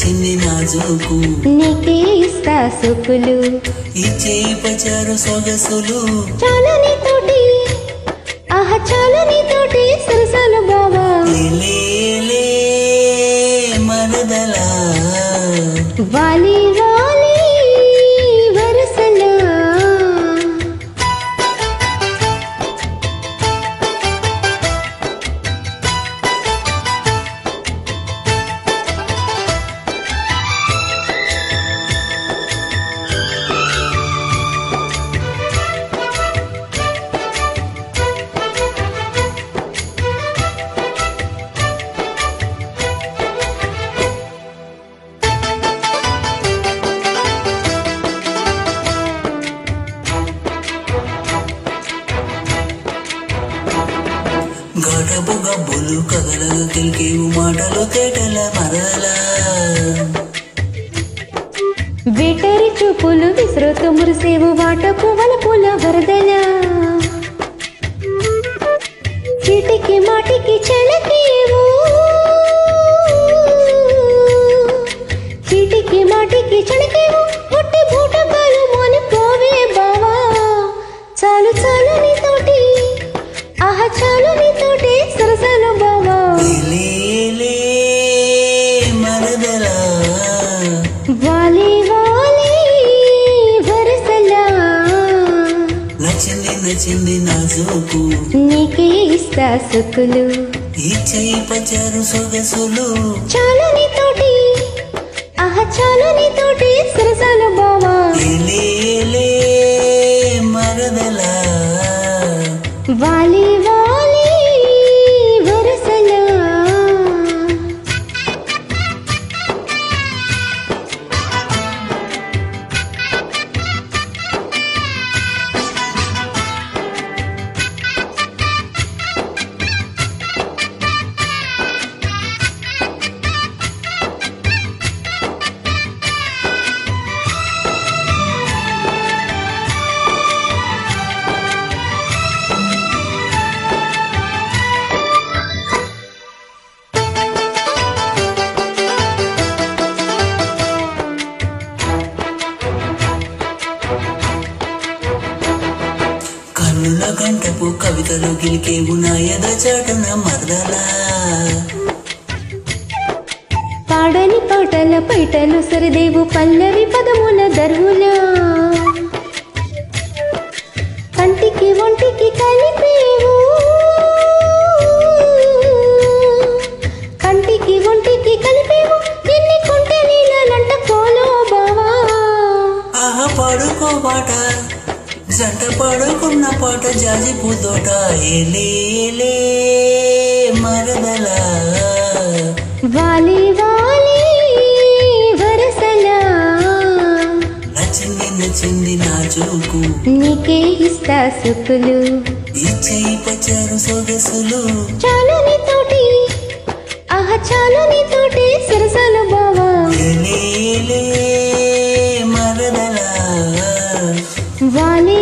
నచ్చింది నాజుకు నీకే ఇస్తా సుకులు ఇచ్చే పచారు సొగసులు చాలు నీతోటి ఆహా చాలు నీతోటి సరసాలు బావా లేలే మరదలా వాలి వాలి వరసలా గడపు గబ్బులు కదలగ కిల్కేవు మాటలు తేటల మరలా వేటరి చూపులు విసురుతూ మురిసేవు వాటపు వలపుల వరదల చీటికి మాటికి చెలకేవు చీటికి మాటికి చెలకేవు ఒట్టి బూటకాలు మోని పోవే బావా చాలు చాలు నీతోటి ఆహా చాలు నీతోటి సరసాలు బావా లేలే మరదలా వాలి వాలి వరసలా నచ్చింది నాజుకు నీకే ఇస్తా సుకులు ఇచ్చే పచారు సొగసులు చాలు నీతోటి ఆహా చాలు నీతోటి సరసాలు బావా లేలే మరదలా వాలి వాలి వరసలా కన్నుల గంటపు కవితలు గిలికేవు నా ఎద చాటున మరదలా పాడని పాటల పైటలు సరిదేవు పల్లవి పదముల దర్వుల కంటికి ఒంటికి కలిపేవు కంటికి ఒంటికి కలిపేవు ఎన్ని కొంటె నీళ్ళంట కోలో బావా ఆహా పాడుకో పాట జంట పాడుకున్న పాట జాజి పూదోట ఏలేలే మరదలా వాలి వాలి వరసలా నచ్చింది నాజుకు నీకే ఇస్తా సుకులు ఇచ్చే పచారు సొగసులు చాలు నీతోటి ఆహా చాలు నీతోటి సరసాలు బావా లేలే మరదలా వాలి